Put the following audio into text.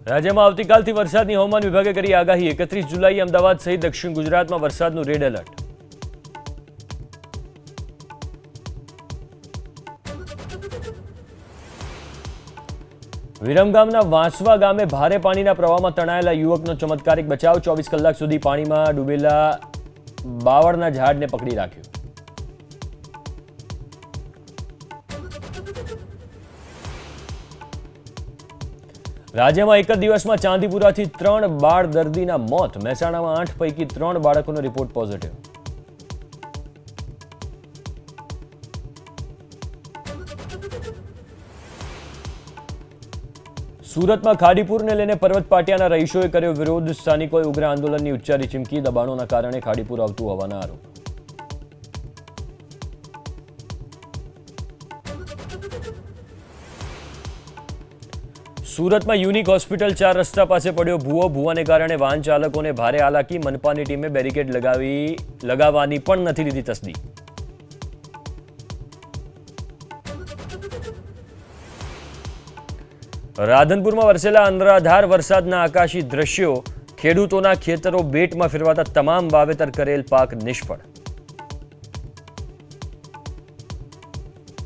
રાજ્યમાં આવતીકાલથી વરસાદની હવામાન વિભાગે કરી આગાહી। 31 જુલાઈએ અમદાવાદ સહિત દક્ષિણ ગુજરાતમાં વરસાદનું રેડ એલર્ટ। વિરમગામના વાંસવા ગામે ભારે પાણીના પ્રવાહમાં તણાયેલા યુવકનો ચમત્કારિક બચાવ। 24 કલાક સુધી પાણીમાં ડૂબેલા બાવળના ઝાડને પકડી રાખ્યું। રાજ્યમાં એક જ દિવસમાં ચાંદીપુરાથી 3 બાળ દર્દીના મોત। મહેસાણામાં 8 પૈકી 3 બાળકોનો રિપોર્ટ પોઝિટિવ। સુરતમાં ખાડીપુરને લઈને પર્વત પાટિયાના રહીશોએ કર્યો વિરોધ। સ્થાનિકોએ ઉગ્ર આંદોલનની ઉચ્ચારી ચીમકી। દબાણોના કારણે ખાડીપુર આવતું હોવાના આરોપ। સુરતમાં યુનિક હોસ્પિટલ 4 રસ્તા પાસે પડ્યો ભૂવો। ભૂવાને કારણે વાહન ચાલકોને ભારે હાલાકી। મનપાની ટીમે બેરિકેડ લગાવવાની પણ નથી લીધી તસ્દી। રાધનપુરમાં વરસેલા અનરાધાર વરસાદના આકાશી દ્રશ્યો। ખેડૂતોના ખેતરો બેટમાં ફેરવાતા તમામ વાવેતર કરેલ પાક નિષ્ફળ।